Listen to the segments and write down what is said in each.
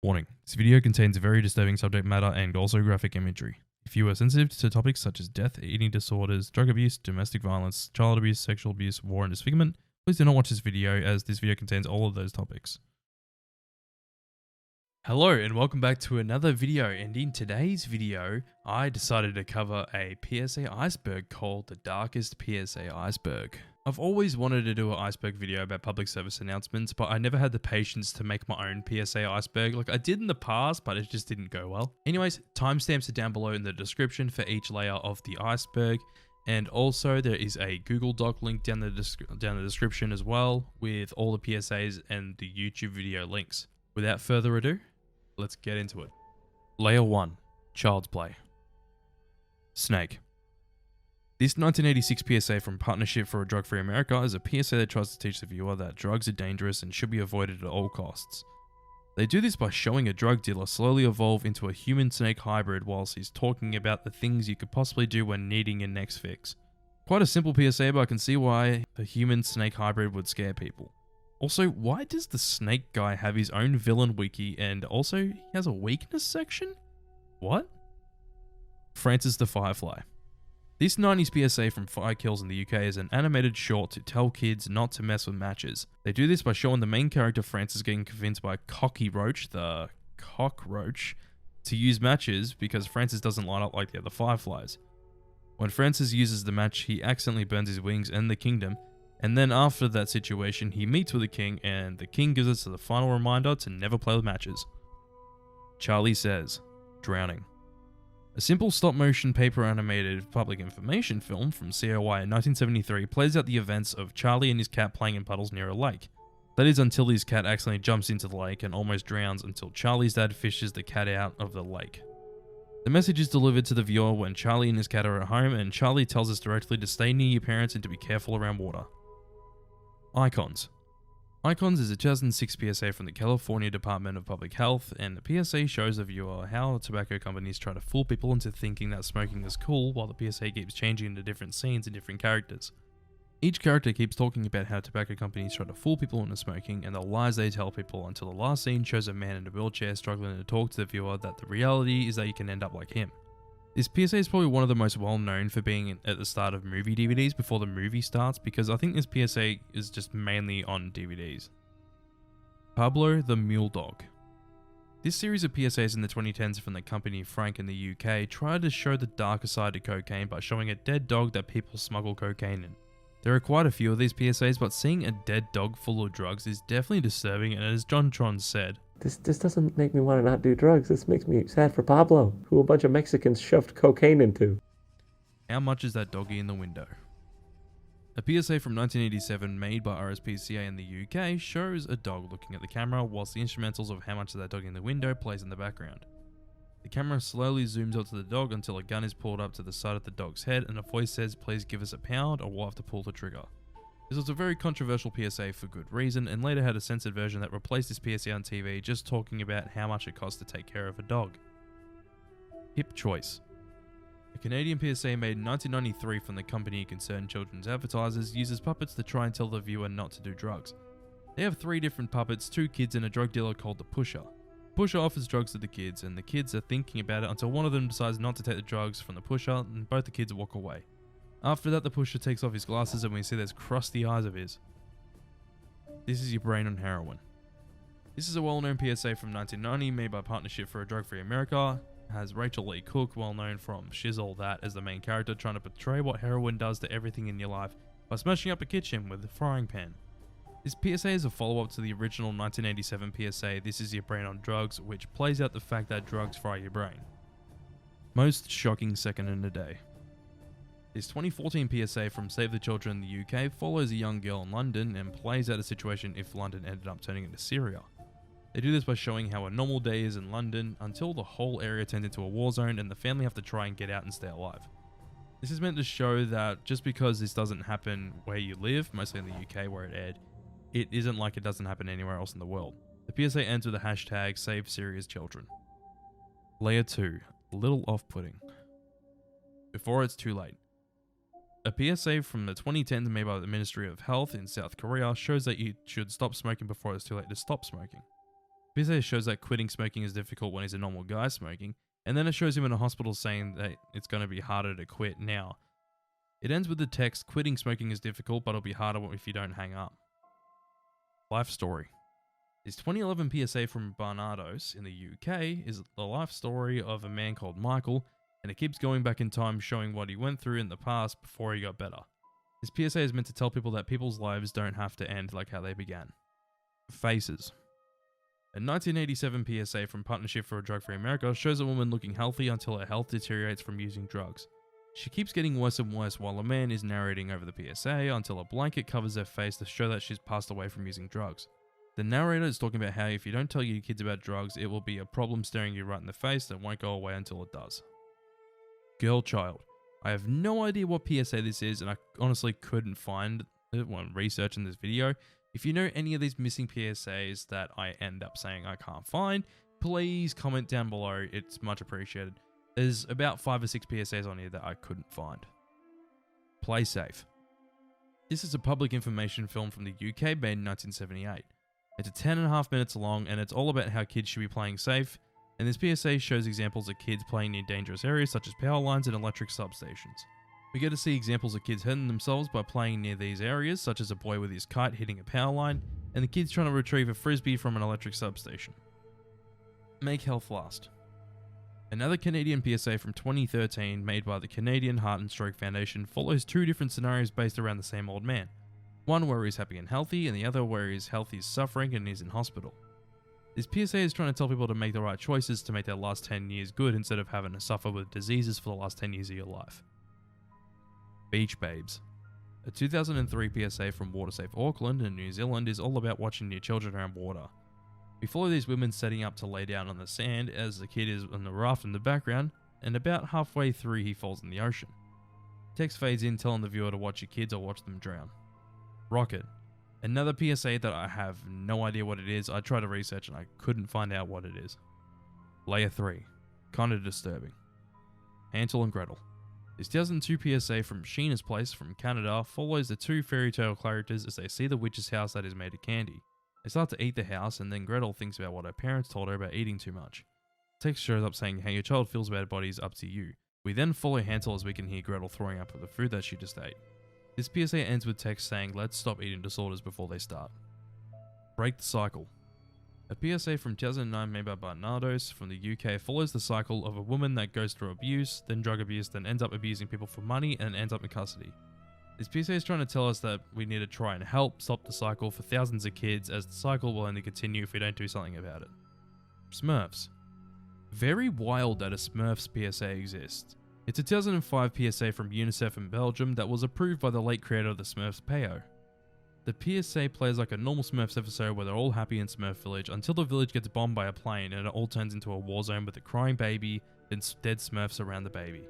Warning, this video contains very disturbing subject matter and also graphic imagery. If you are sensitive to topics such as death, eating disorders, drug abuse, domestic violence, child abuse, sexual abuse, war and disfigurement, please do not watch this video as this video contains all of those topics. Hello and welcome back to another video, and in today's video I decided to cover a PSA iceberg called the darkest PSA iceberg. I've always wanted to do an iceberg video about public service announcements, but I never had the patience to make my own PSA iceberg. Like I did in the past, but it just didn't go well. Anyways, timestamps are down below in the description for each layer of the iceberg. And also there is a Google Doc link down the description as well with all the PSAs and the YouTube video links. Without further ado, let's get into it. Layer 1. Child's Play. Snake. This 1986 PSA from Partnership for a Drug-Free America is a PSA that tries to teach the viewer that drugs are dangerous and should be avoided at all costs. They do this by showing a drug dealer slowly evolve into a human-snake hybrid whilst he's talking about the things you could possibly do when needing your next fix. Quite a simple PSA, but I can see why the human-snake hybrid would scare people. Also, why does the snake guy have his own villain wiki and also he has a weakness section? What? Francis the Firefly. This 90s PSA from Fire Kills in the UK is an animated short to tell kids not to mess with matches. They do this by showing the main character Francis getting convinced by Cocky Roach, the cockroach, to use matches because Francis doesn't light up like the other fireflies. When Francis uses the match, he accidentally burns his wings and the kingdom, and then after that situation, he meets with the king and the king gives us the final reminder to never play with matches. Charlie Says, Drowning. A simple stop-motion paper-animated public information film from COI in 1973 plays out the events of Charlie and his cat playing in puddles near a lake. That is until his cat accidentally jumps into the lake and almost drowns until Charlie's dad fishes the cat out of the lake. The message is delivered to the viewer when Charlie and his cat are at home, and Charlie tells us directly to stay near your parents and to be careful around water. Icons. Icons is a 2006 PSA from the California Department of Public Health, and the PSA shows the viewer how tobacco companies try to fool people into thinking that smoking is cool, while the PSA keeps changing into different scenes and different characters. Each character keeps talking about how tobacco companies try to fool people into smoking and the lies they tell people, until the last scene shows a man in a wheelchair struggling to talk to the viewer that the reality is that you can end up like him. This PSA is probably one of the most well known for being at the start of movie DVDs before the movie starts, because I think this PSA is just mainly on DVDs. Pablo the Mule Dog. This series of PSAs in the 2010s from the company Frank in the UK tried to show the darker side to cocaine by showing a dead dog that people smuggle cocaine in. There are quite a few of these PSAs, but seeing a dead dog full of drugs is definitely disturbing, and as John Tron said, This doesn't make me want to not do drugs. This makes me sad for Pablo, who a bunch of Mexicans shoved cocaine into. how much is that doggy in the window? A PSA from 1987 made by RSPCA in the UK shows a dog looking at the camera whilst the instrumentals of How Much Is That Dog in the Window plays in the background. The camera slowly zooms out to the dog until a gun is pulled up to the side of the dog's head and a voice says, "Please give us a pound or we'll have to pull the trigger." This was a very controversial PSA for good reason, and later had a censored version that replaced this PSA on TV just talking about how much it costs to take care of a dog. Hip Choice. A Canadian PSA made in 1993 from the company Concerned Children's Advertisers uses puppets to try and tell the viewer not to do drugs. They have 3 different puppets, 2 kids and a drug dealer called the Pusher. Pusher offers drugs to the kids, and the kids are thinking about it until one of them decides not to take the drugs from the Pusher, and both the kids walk away. After that, the Pusher takes off his glasses and we see those crusty eyes of his. This is your brain on heroin. This is a well-known PSA from 1990 made by Partnership for a Drug-Free America. It has Rachel Lee Cook, well known from Shiz All That, as the main character, trying to portray what heroin does to everything in your life by smashing up a kitchen with a frying pan. This PSA is a follow-up to the original 1987 PSA, This Is Your Brain on Drugs, which plays out the fact that drugs fry your brain. Most shocking second in the day. This 2014 PSA from Save the Children in the UK follows a young girl in London and plays out a situation if London ended up turning into Syria. They do this by showing how a normal day is in London until the whole area turns into a war zone and the family have to try and get out and stay alive. This is meant to show that just because this doesn't happen where you live, mostly in the UK where it aired, it isn't like it doesn't happen anywhere else in the world. The PSA ends with the hashtag Save Syria's Children. Layer 2. A little off-putting. Before it's too late. A PSA from the 2010s made by the Ministry of Health in South Korea shows that you should stop smoking before it's too late to stop smoking. PSA shows that quitting smoking is difficult when he's a normal guy smoking, and then it shows him in a hospital saying that it's going to be harder to quit now. It ends with the text, quitting smoking is difficult, but it'll be harder if you don't hang up. Life story. His 2011 PSA from Barnardos in the UK is the life story of a man called Michael, and it keeps going back in time showing what he went through in the past before he got better. His PSA is meant to tell people that people's lives don't have to end like how they began. Faces. A 1987 PSA from Partnership for a Drug-Free America shows a woman looking healthy until her health deteriorates from using drugs. She keeps getting worse and worse while a man is narrating over the PSA until a blanket covers her face to show that she's passed away from using drugs. The narrator is talking about how if you don't tell your kids about drugs, it will be a problem staring you right in the face that won't go away until it does. Girl child. I have no idea what PSA this is, and I honestly couldn't find it when researching this video. If you know any of these missing PSAs that I end up saying I can't find, please comment down below. It's much appreciated. There's about 5 or 6 PSAs on here that I couldn't find. Play safe. This is a public information film from the UK made in 1978. It's 10.5 minutes long, and it's all about how kids should be playing safe, and this PSA shows examples of kids playing near dangerous areas such as power lines and electric substations. We get to see examples of kids hurting themselves by playing near these areas, such as a boy with his kite hitting a power line, and the kids trying to retrieve a frisbee from an electric substation. Make health last. Another Canadian PSA from 2013 made by the Canadian Heart and Stroke Foundation follows 2 different scenarios based around the same old man. One where he's happy and healthy, and the other where his health is suffering and he's in hospital. This PSA is trying to tell people to make the right choices to make their last 10 years good instead of having to suffer with diseases for the last 10 years of your life. Beach Babes. A 2003 PSA from WaterSafe Auckland in New Zealand is all about watching your children around water. We follow these women setting up to lay down on the sand as the kid is on the raft in the background, and about halfway through he falls in the ocean. Text fades in telling the viewer to watch your kids or watch them drown. Rocket. Another PSA that I have no idea what it is. I tried to research and I couldn't find out what it is. Layer 3. Kinda disturbing. Hansel and Gretel. This 2002 PSA from Sheena's Place from Canada follows the 2 fairy tale characters as they see the witch's house that is made of candy. They start to eat the house, and then Gretel thinks about what her parents told her about eating too much. Text shows up saying how your child feels about body is up to you. We then follow Hansel as we can hear Gretel throwing up the food that she just ate. This PSA ends with text saying let's stop eating disorders before they start. Break the cycle. A PSA from 2009 made by Barnardos from the UK follows the cycle of a woman that goes through abuse, then drug abuse, then ends up abusing people for money and ends up in custody. This PSA is trying to tell us that we need to try and help stop the cycle for thousands of kids, as the cycle will only continue if we don't do something about it. Smurfs. Very wild that a Smurfs PSA exists. It's a 2005 PSA from UNICEF in Belgium that was approved by the late creator of the Smurfs, Peo. The PSA plays like a normal Smurfs episode where they're all happy in Smurf Village until the village gets bombed by a plane and it all turns into a war zone with a crying baby and dead Smurfs around the baby.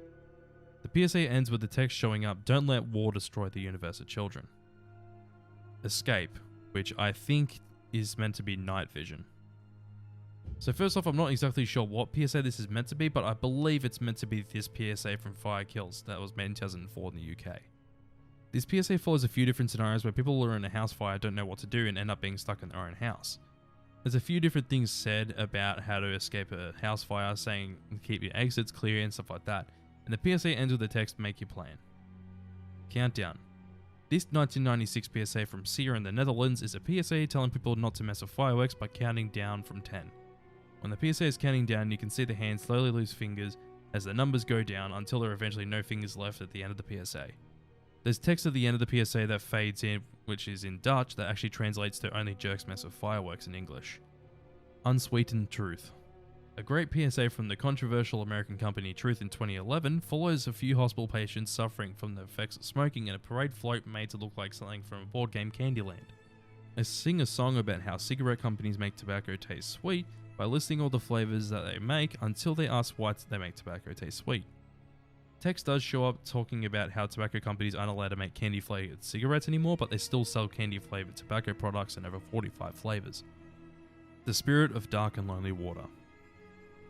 The PSA ends with the text showing up, "Don't let war destroy the universe of children." Escape, which I think is meant to be night vision. So first off, I'm not exactly sure what PSA this is meant to be, but I believe it's meant to be this PSA from Fire Kills that was made in 2004 in the UK. This PSA follows a few different scenarios where people who are in a house fire don't know what to do and end up being stuck in their own house. There's a few different things said about how to escape a house fire, saying keep your exits clear and stuff like that. And the PSA ends with the text, make your plan. Countdown. This 1996 PSA from Sia in the Netherlands is a PSA telling people not to mess with fireworks by counting down from 10. When the PSA is counting down, you can see the hand slowly lose fingers as the numbers go down until there are eventually no fingers left at the end of the PSA. There's text at the end of the PSA that fades in, which is in Dutch, that actually translates to only jerks mess with fireworks in English. Unsweetened Truth. A great PSA from the controversial American company Truth in 2011 follows a few hospital patients suffering from the effects of smoking in a parade float made to look like something from a board game Candyland. They sing a song about how cigarette companies make tobacco taste sweet by listing all the flavors that they make until they ask why they make tobacco taste sweet. Text does show up talking about how tobacco companies aren't allowed to make candy flavored cigarettes anymore, but they still sell candy flavored tobacco products in over 45 flavors. The Spirit of Dark and Lonely Water.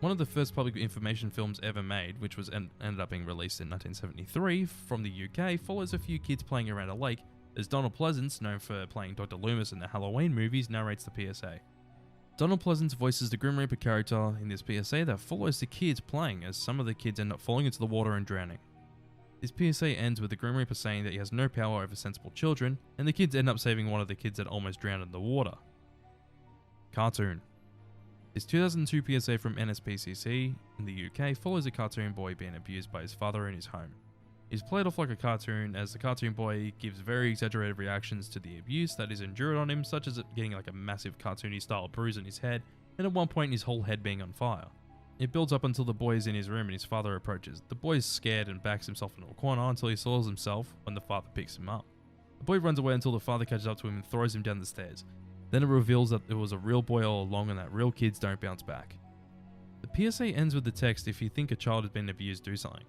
One of the first public information films ever made, which was ended up being released in 1973 from the UK, follows a few kids playing around a lake, as Donald Pleasance, known for playing Dr. Loomis in the Halloween movies, narrates the PSA. Donald Pleasance voices the Grim Reaper character in this PSA that follows the kids playing, as some of the kids end up falling into the water and drowning. This PSA ends with the Grim Reaper saying that he has no power over sensible children, and the kids end up saving one of the kids that almost drowned in the water. Cartoon. This 2002 PSA from NSPCC in the UK follows a cartoon boy being abused by his father in his home. He's played off like a cartoon, as the cartoon boy gives very exaggerated reactions to the abuse that is endured on him, such as it getting like a massive cartoony style bruise on his head, and at one point his whole head being on fire. It builds up until the boy is in his room and his father approaches. The boy is scared and backs himself into a corner until he soils himself when the father picks him up. The boy runs away until the father catches up to him and throws him down the stairs. Then it reveals that it was a real boy all along and that real kids don't bounce back. The PSA ends with the text, "If you think a child has been abused, do something."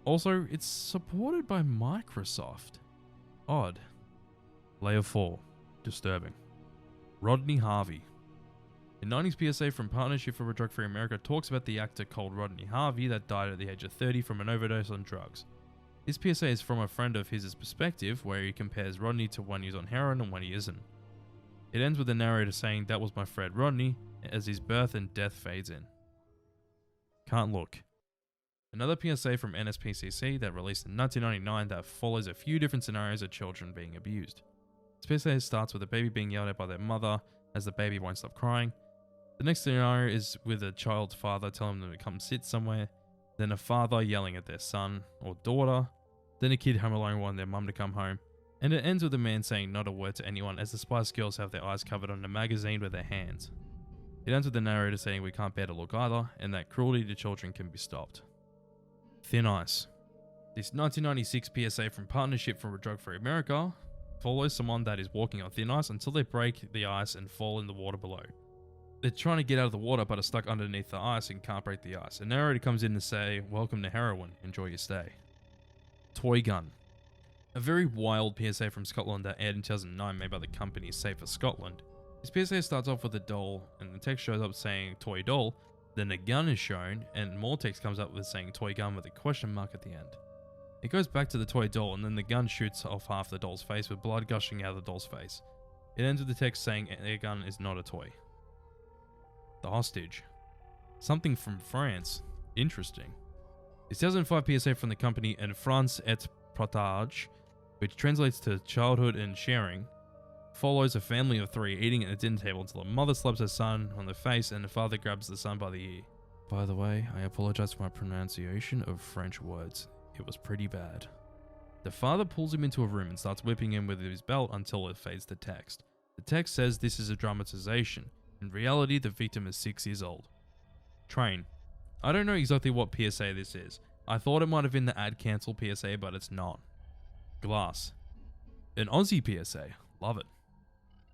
Also, it's supported by Microsoft. Odd. Layer 4. Disturbing. Rodney Harvey. The 90s PSA from Partnership for Drug-Free America talks about the actor called Rodney Harvey that died at the age of 30 from an overdose on drugs. This PSA is from a friend of his perspective, where he compares Rodney to when he's on heroin and when he isn't. It ends with the narrator saying, "That was my friend Rodney," as his birth and death fades in. Can't look. Another PSA from NSPCC that released in 1999 that follows a few different scenarios of children being abused. This PSA starts with a baby being yelled at by their mother as the baby won't stop crying. The next scenario is with a child's father telling them to come sit somewhere, then a father yelling at their son or daughter, then a kid home alone wanting their mum to come home, and it ends with a man saying not a word to anyone as the Spice Girls have their eyes covered on a magazine with their hands. It ends with the narrator saying we can't bear to look either, and that cruelty to children can be stopped. Thin Ice. This 1996 PSA from Partnership for Drug-Free America follows someone that is walking on thin ice until they break the ice and fall in the water below. They're trying to get out of the water but are stuck underneath the ice and can't break the ice. A narrator comes in to say, "Welcome to heroin, enjoy your stay." Toy Gun. A very wild PSA from Scotland that aired in 2009 made by the company Safe for Scotland. This PSA starts off with a doll and the text shows up saying toy doll, then a gun is shown and more text comes up with saying toy gun with a question mark at the end. It goes back to the toy doll and then the gun shoots off half the doll's face with blood gushing out of the doll's face. It ends with the text saying a gun is not a toy. The Hostage. Something from France. Interesting. It's 2005 PSA from the company En France et Partage, which translates to childhood and sharing, follows a family of 3 eating at the dinner table until the mother slaps her son on the face and the father grabs the son by the ear. By the way, I apologize for my pronunciation of French words. It was pretty bad. The father pulls him into a room and starts whipping him with his belt until it fades to text. The text says this is a dramatization. In reality, the victim is 6 years old. Train. I don't know exactly what PSA this is. I thought it might have been the ad cancel PSA, but it's not. Glass. An Aussie PSA. Love it.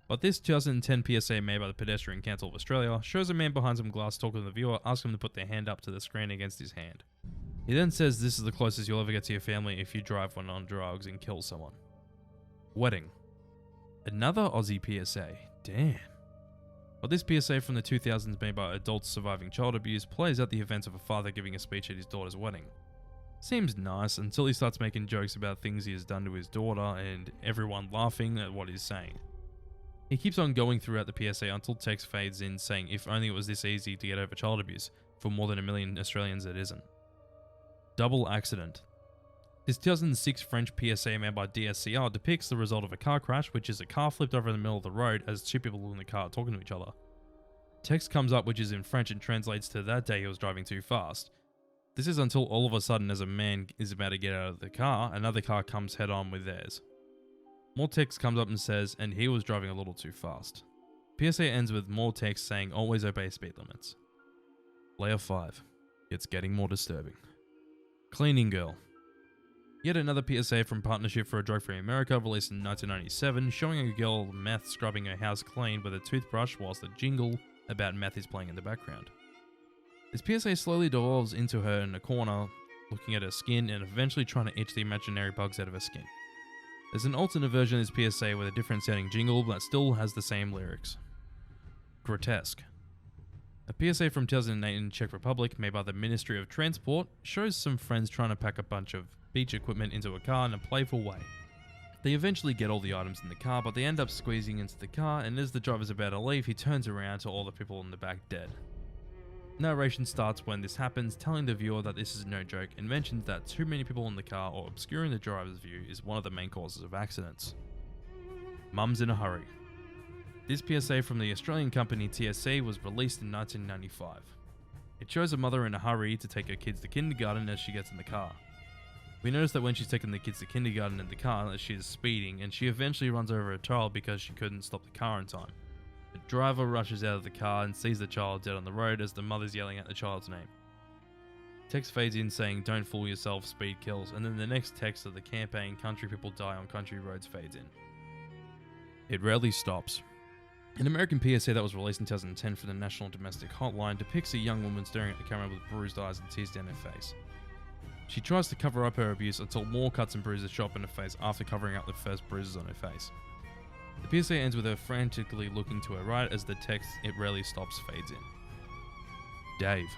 But this 2010 PSA made by the Pedestrian Council of Australia shows a man behind some glass talking to the viewer, asking them to put their hand up to the screen against his hand. He then says this is the closest you'll ever get to your family if you drive one on drugs and kill someone. Wedding. Another Aussie PSA. Damn. But this PSA from the 2000s made by adults surviving child abuse plays out the events of a father giving a speech at his daughter's wedding. Seems nice until he starts making jokes about things he has done to his daughter and everyone laughing at what he's saying. He keeps on going throughout the PSA until text fades in saying if only it was this easy to get over child abuse, for more than 1 million Australians it isn't. Double accident. This 2006 French PSA made by DSCR depicts the result of a car crash, which is a car flipped over in the middle of the road as 2 people in the car are talking to each other. Text comes up which is in French and translates to that day he was driving too fast. This is until all of a sudden as a man is about to get out of the car, another car comes head on with theirs. More text comes up and says, and he was driving a little too fast. PSA ends with more text saying always obey speed limits. Layer 5. It's getting more disturbing. Cleaning Girl. Yet another PSA from Partnership for Drug-Free America released in 1997 showing a girl meth scrubbing her house clean with a toothbrush whilst a jingle about meth is playing in the background. This PSA slowly devolves into her in a corner looking at her skin and eventually trying to itch the imaginary bugs out of her skin. There's an alternate version of this PSA with a different sounding jingle that still has the same lyrics. Grotesque. A PSA from 2008 in Czech Republic made by the Ministry of Transport shows some friends trying to pack a bunch of beach equipment into a car in a playful way. They eventually get all the items in the car, but they end up squeezing into the car, and as the driver's about to leave, he turns around to all the people in the back dead. Narration starts when this happens, telling the viewer that this is no joke, and mentions that too many people in the car or obscuring the driver's view is one of the main causes of accidents. Mums in a hurry. This PSA from the Australian company TSC was released in 1995. It shows a mother in a hurry to take her kids to kindergarten as she gets in the car. We notice that when she's taking the kids to kindergarten in the car, that she is speeding, and she eventually runs over a child because she couldn't stop the car in time. The driver rushes out of the car and sees the child dead on the road as the mother's yelling at the child's name. Text fades in saying, "Don't fool yourself, speed kills," and then the next text of the campaign, "Country people die on country roads," fades in. It rarely stops. An American PSA that was released in 2010 from the National Domestic Hotline depicts a young woman staring at the camera with bruised eyes and tears down her face. She tries to cover up her abuse until more cuts and bruises show up in her face after covering up the first bruises on her face. The PSA ends with her frantically looking to her right as the text, "It rarely stops," fades in. Dave.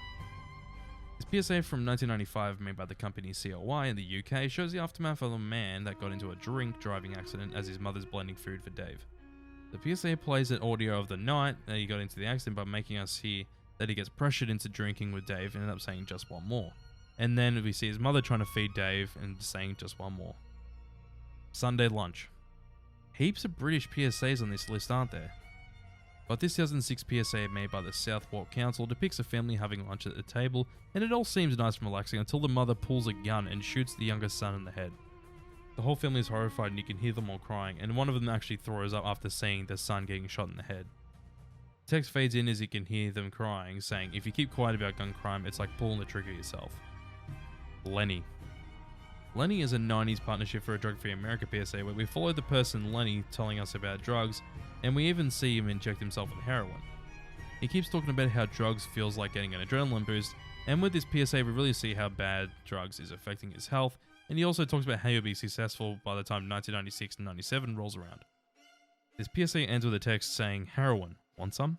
This PSA from 1995 made by the company CLY in the UK shows the aftermath of a man that got into a drink driving accident as his mother's blending food for Dave. The PSA plays an audio of the night that he got into the accident by making us hear that he gets pressured into drinking with Dave and ended up saying "just one more." And then we see his mother trying to feed Dave and saying "just one more." Sunday lunch. Heaps of British PSAs on this list, aren't there? But this 2006 PSA made by the Southwark Council depicts a family having lunch at the table, and it all seems nice and relaxing until the mother pulls a gun and shoots the younger son in the head. The whole family is horrified and you can hear them all crying, and one of them actually throws up after seeing their son getting shot in the head. Text fades in as you can hear them crying, saying, "If you keep quiet about gun crime, it's like pulling the trigger yourself." Lenny. Lenny is a 90s Partnership for a Drug-Free America PSA where we follow the person Lenny telling us about drugs, and we even see him inject himself with heroin. He keeps talking about how drugs feels like getting an adrenaline boost, and with this PSA we really see how bad drugs is affecting his health, and he also talks about how he'll be successful by the time 1996 and 97 rolls around. This PSA ends with a text saying, "Heroin, want some?"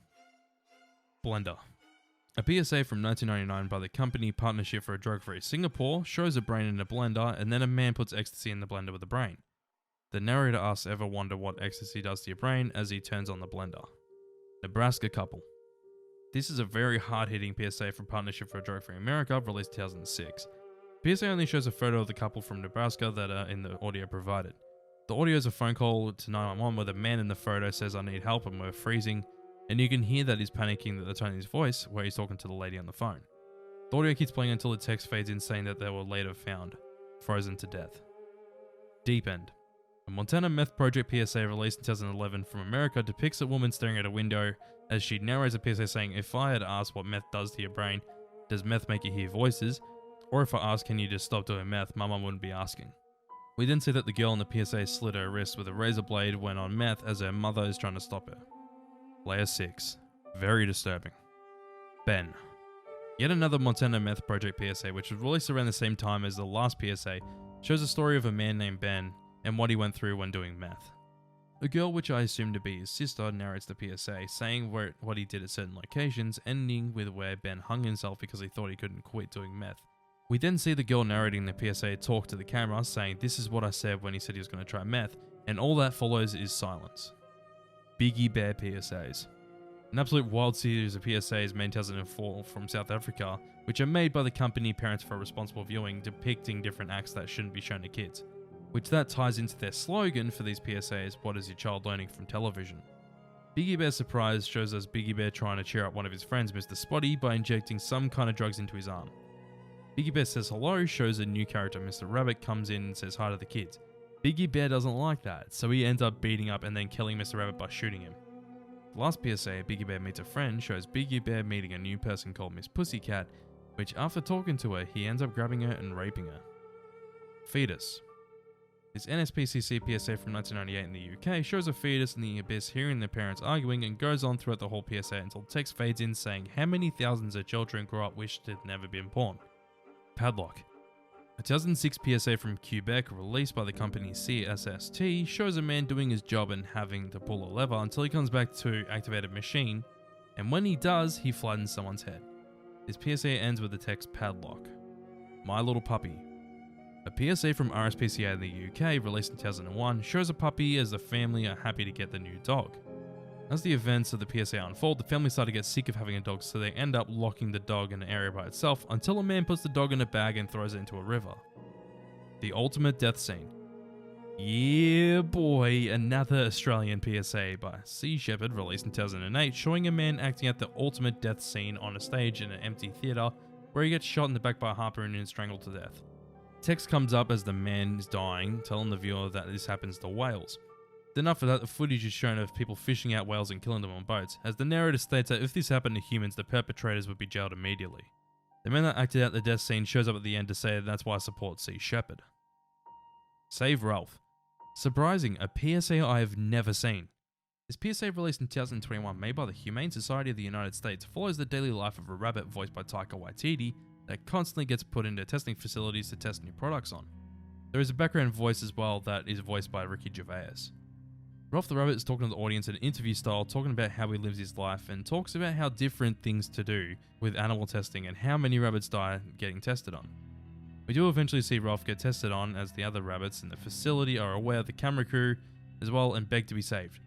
Blender. A PSA from 1999 by the company Partnership for a Drug-Free Singapore shows a brain in a blender and then a man puts ecstasy in the blender with a brain. The narrator asks, "Ever wonder what ecstasy does to your brain?" as he turns on the blender. Nebraska couple. This is a very hard-hitting PSA from Partnership for a Drug-Free America, released 2006. PSA only shows a photo of the couple from Nebraska that are in the audio provided. The audio is a phone call to 911 where the man in the photo says, "I need help and we're freezing," and you can hear that he's panicking at the tone of his voice where he's talking to the lady on the phone. The audio keeps playing until the text fades in saying that they were later found, frozen to death. Deep End. A Montana meth project PSA released in 2011 from America depicts a woman staring at a window as she narrates a PSA saying, "If I had asked what meth does to your brain, does meth make you hear voices? Or if I asked, can you just stop doing meth, my mum wouldn't be asking." We then see that the girl in the PSA slit her wrist with a razor blade when on meth as her mother is trying to stop her. Layer 6. Very disturbing. Ben. Yet another Montana meth project PSA, which was released around the same time as the last PSA, shows a story of a man named Ben and what he went through when doing meth. A girl, which I assume to be his sister, narrates the PSA, saying what he did at certain locations, ending with where Ben hung himself because he thought he couldn't quit doing meth. We then see the girl narrating the PSA talk to the camera, saying, "This is what I said when he said he was going to try meth," and all that follows is silence. Biggie Bear PSAs. An absolute wild series of PSAs made in 2004 from South Africa, which are made by the company Parents for Responsible Viewing, depicting different acts that shouldn't be shown to kids. Which that ties into their slogan for these PSAs, "What is your child learning from television?" Biggie Bear's surprise shows us Biggie Bear trying to cheer up one of his friends, Mr. Spotty, by injecting some kind of drugs into his arm. Biggie Bear says hello shows a new character, Mr. Rabbit, comes in and says hi to the kids. Biggie Bear doesn't like that, so he ends up beating up and then killing Mr. Rabbit by shooting him. The last PSA, Biggie Bear Meets a Friend, shows Biggie Bear meeting a new person called Miss Pussycat, which after talking to her, he ends up grabbing her and raping her. Fetus. This NSPCC PSA from 1998 in the UK shows a fetus in the abyss hearing their parents arguing and goes on throughout the whole PSA until text fades in saying, "How many thousands of children grow up wished they'd never been born?" Padlock. A 2006 PSA from Quebec released by the company CSST shows a man doing his job and having to pull a lever until he comes back to activate a machine, and when he does, he flattens someone's head. This PSA ends with the text "Padlock." My Little Puppy. A PSA from RSPCA in the UK, released in 2001, shows a puppy as the family are happy to get the new dog. As the events of the PSA unfold, the family start to get sick of having a dog, so they end up locking the dog in an area by itself until a man puts the dog in a bag and throws it into a river. The ultimate death scene. Yeah boy, another Australian PSA by Sea Shepherd, released in 2008, showing a man acting out the ultimate death scene on a stage in an empty theatre where he gets shot in the back by a harpoon and strangled to death. Text comes up as the man is dying, telling the viewer that this happens to whales. Then after that, the footage is shown of people fishing out whales and killing them on boats, as the narrator states that if this happened to humans, the perpetrators would be jailed immediately. The man that acted out the death scene shows up at the end to say that's why I support Sea Shepherd. Save Ralph. Surprising, a PSA I have never seen. This PSA, released in 2021, made by the Humane Society of the United States, follows the daily life of a rabbit voiced by Taika Waititi that constantly gets put into testing facilities to test new products on. There is a background voice as well that is voiced by Ricky Gervais. Ralph the Rabbit is talking to the audience in an interview style, talking about how he lives his life and talks about how different things to do with animal testing and how many rabbits die getting tested on. We do eventually see Ralph get tested on as the other rabbits in the facility are aware of the camera crew as well and beg to be saved.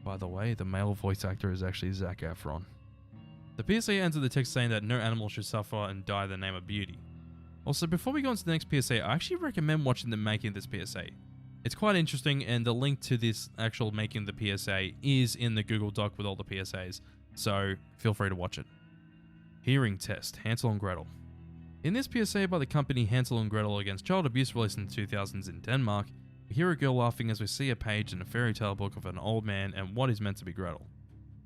By the way, the male voice actor is actually Zac Efron. The PSA ends with the text saying that no animal should suffer and die in the name of beauty. Also, before we go on to the next PSA, I actually recommend watching the making of this PSA. It's quite interesting, and the link to this actual making of the PSA is in the Google Doc with all the PSAs, so feel free to watch it. Hearing Test, Hansel and Gretel. In this PSA by the company Hansel and Gretel against child abuse, released in the 2000s in Denmark, we hear a girl laughing as we see a page in a fairy tale book of an old man and what is meant to be Gretel.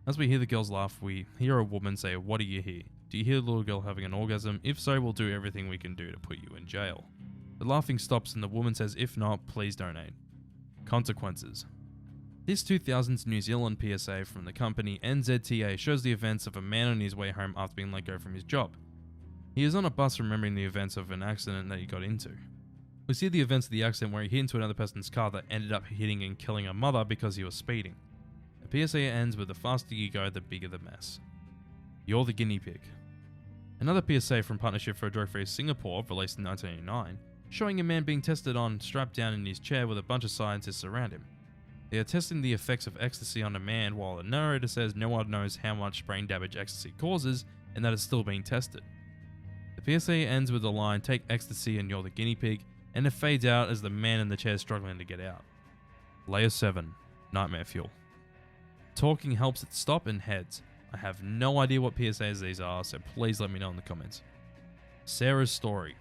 As we hear the girls laugh, we hear a woman say, "What do you hear? Do you hear the little girl having an orgasm? If so, we'll do everything we can do to put you in jail." The laughing stops and the woman says, "If not, please donate." Consequences. This 2000s New Zealand PSA from the company NZTA shows the events of a man on his way home after being let go from his job. He is on a bus remembering the events of an accident that he got into. We see the events of the accident where he hit into another person's car that ended up hitting and killing a mother because he was speeding. The PSA ends with the faster you go, the bigger the mess. You're the guinea pig. Another PSA from Partnership for a Drug-Free Singapore, released in 1989, showing a man being tested on, strapped down in his chair with a bunch of scientists around him. They are testing the effects of ecstasy on a man while the narrator says no one knows how much brain damage ecstasy causes and that it's still being tested. The PSA ends with the line, "Take ecstasy and you're the guinea pig," and it fades out as the man in the chair is struggling to get out. Layer 7, Nightmare Fuel. Talking helps it stop and heads. I have no idea what PSAs these are, so please let me know in the comments. Sarah's Story.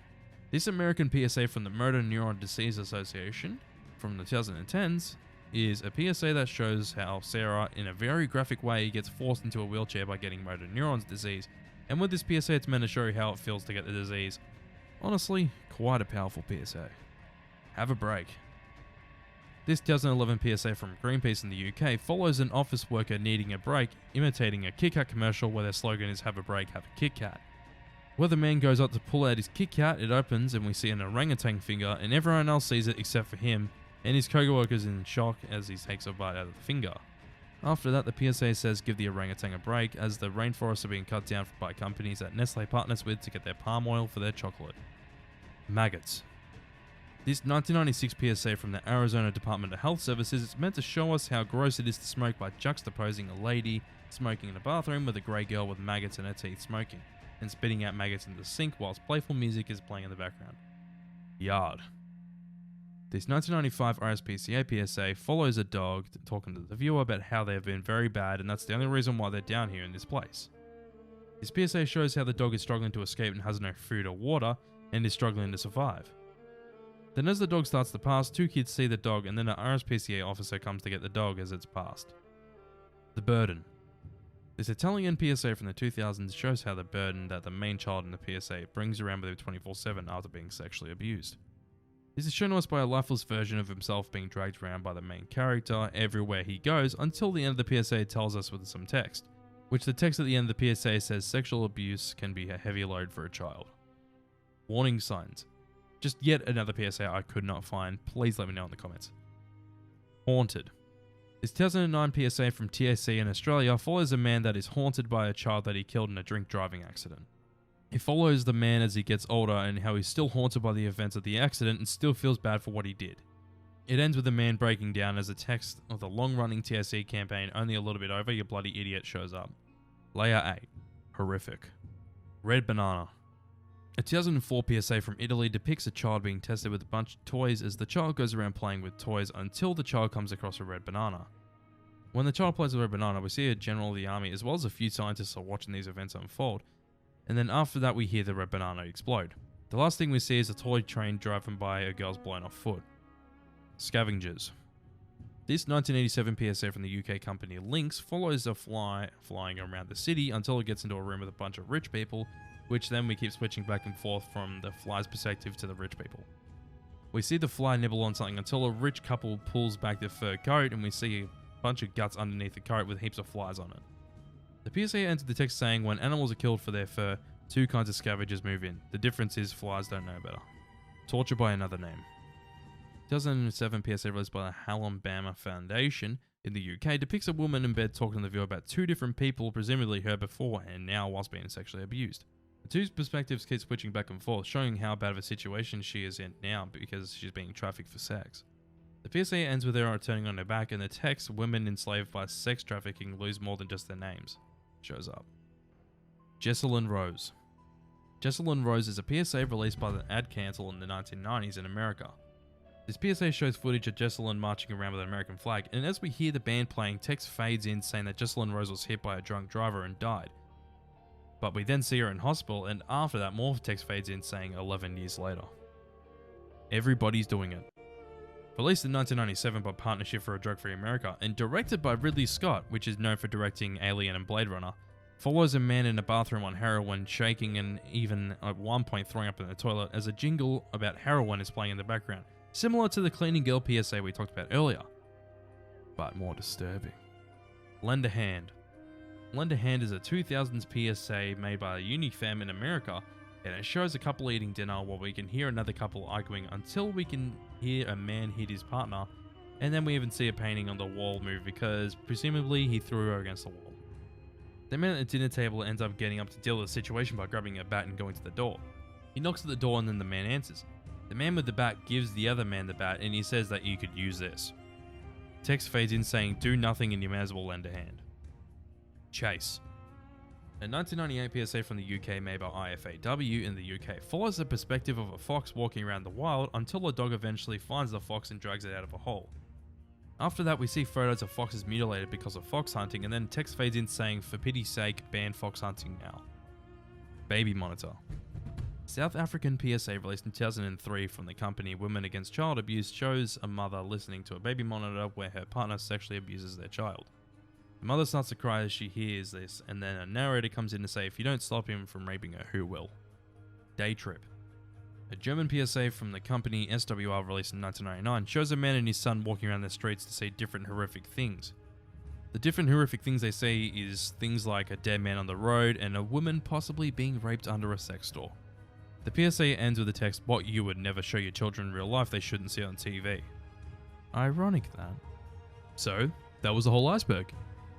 This American PSA from the Motor Neuron Disease Association from the 2010s is a PSA that shows how Sarah, in a very graphic way, gets forced into a wheelchair by getting motor neurons disease, and with this PSA it's meant to show you how it feels to get the disease. Honestly, quite a powerful PSA. Have a break. This 2011 PSA from Greenpeace in the UK follows an office worker needing a break, imitating a Kit Kat commercial where their slogan is "Have a break, have a Kit Kat." Where the man goes up to pull out his Kit Kat, it opens and we see an orangutan finger, and everyone else sees it except for him, and his co-worker's in shock as he takes a bite out of the finger. After that, the PSA says give the orangutan a break, as the rainforests are being cut down by companies that Nestle partners with to get their palm oil for their chocolate. Maggots. This 1996 PSA from the Arizona Department of Health Services is meant to show us how gross it is to smoke by juxtaposing a lady smoking in a bathroom with a grey girl with maggots in her teeth smoking, and spitting out maggots into the sink whilst playful music is playing in the background. Yard. This 1995 RSPCA PSA follows a dog talking to the viewer about how they have been very bad and that's the only reason why they're down here in this place. This PSA shows how the dog is struggling to escape and has no food or water and is struggling to survive. Then as the dog starts to pass, two kids see the dog and then an RSPCA officer comes to get the dog as it's passed. The Burden. This Italian PSA from the 2000s shows how the burden that the main child in the PSA brings around with him 24/7 after being sexually abused. This is shown to us by a lifeless version of himself being dragged around by the main character everywhere he goes until the end of the PSA tells us with some text, which the text at the end of the PSA says sexual abuse can be a heavy load for a child. Warning signs. Just yet another PSA I could not find, please let me know in the comments. Haunted. This 2009 PSA from TAC in Australia follows a man that is haunted by a child that he killed in a drink driving accident. He follows the man as he gets older and how he's still haunted by the events of the accident and still feels bad for what he did. It ends with the man breaking down as the text of the long-running TSE campaign only a little bit over, "You bloody idiot," shows up. Layer 8. Horrific. Red Banana. A 2004 PSA from Italy depicts a child being tested with a bunch of toys as the child goes around playing with toys until the child comes across a red banana. When the child plays with a red banana, we see a general of the army as well as a few scientists are watching these events unfold, and then after that we hear the red banana explode. The last thing we see is a toy train driving by a girl's blown off foot. Scavengers. This 1987 PSA from the UK company Lynx follows a fly flying around the city until it gets into a room with a bunch of rich people, which then we keep switching back and forth from the fly's perspective to the rich people. We see the fly nibble on something until a rich couple pulls back their fur coat and we see a bunch of guts underneath the coat with heaps of flies on it. The PSA ends with the text saying, "When animals are killed for their fur, two kinds of scavengers move in. The difference is flies don't know better." Torture by another name. 2007 PSA released by the Hallam Foundation in the UK depicts a woman in bed talking to the viewer about two different people, presumably her before and now whilst being sexually abused. The two perspectives keep switching back and forth, showing how bad of a situation she is in now because she's being trafficked for sex. The PSA ends with her turning on her back and the text, "Women enslaved by sex trafficking lose more than just their names," shows up. Jessalyn Rose. Jessalyn Rose is a PSA released by the Ad Council in the 1990s in America. This PSA shows footage of Jessalyn marching around with an American flag, and as we hear the band playing, text fades in saying that Jessalyn Rose was hit by a drunk driver and died. But we then see her in hospital, and after that more text fades in saying 11 years later. Everybody's Doing It. Released in 1997 by Partnership for a Drug-Free America, and directed by Ridley Scott, which is known for directing Alien and Blade Runner, follows a man in a bathroom on heroin, shaking and even at one point throwing up in the toilet as a jingle about heroin is playing in the background, similar to the cleaning girl PSA we talked about earlier, but more disturbing. Lend a Hand. Lend a Hand is a 2000s PSA made by a Unifem in America, and it shows a couple eating dinner while we can hear another couple arguing until we can hear a man hit his partner, and then we even see a painting on the wall move because presumably he threw her against the wall. The man at the dinner table ends up getting up to deal with the situation by grabbing a bat and going to the door. He knocks at the door and then the man answers. The man with the bat gives the other man the bat and he says that you could use this. Text fades in saying, "Do nothing and you may as well lend a hand." Chase. A 1998 PSA from the UK made by IFAW in the UK follows the perspective of a fox walking around the wild until a dog eventually finds the fox and drags it out of a hole. After that we see photos of foxes mutilated because of fox hunting and then text fades in saying, "For pity's sake, ban fox hunting now." Baby Monitor. South African PSA released in 2003 from the company Women Against Child Abuse shows a mother listening to a baby monitor where her partner sexually abuses their child. The mother starts to cry as she hears this, and then a narrator comes in to say, "If you don't stop him from raping her, who will?" Day Trip. A German PSA from the company SWR released in 1999 shows a man and his son walking around the streets to see different horrific things. The different horrific things they see is things like a dead man on the road and a woman possibly being raped under a sex store. The PSA ends with the text, "What you would never show your children in real life they shouldn't see on TV." Ironic that. So, that was the whole iceberg.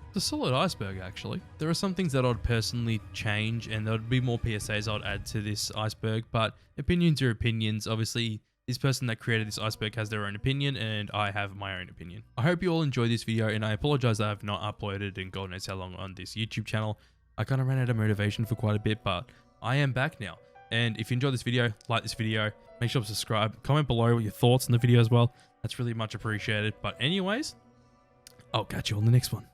It's a solid iceberg actually. There are some things that I'd personally change and there would be more PSAs I'd add to this iceberg, but opinions are opinions. Obviously, this person that created this iceberg has their own opinion and I have my own opinion. I hope you all enjoyed this video and I apologize that I have not uploaded in God knows how long on this YouTube channel. I kind of ran out of motivation for quite a bit, but I am back now. And if you enjoyed this video, like this video, make sure to subscribe, comment below your thoughts on the video as well. That's really much appreciated. But anyways, I'll catch you on the next one.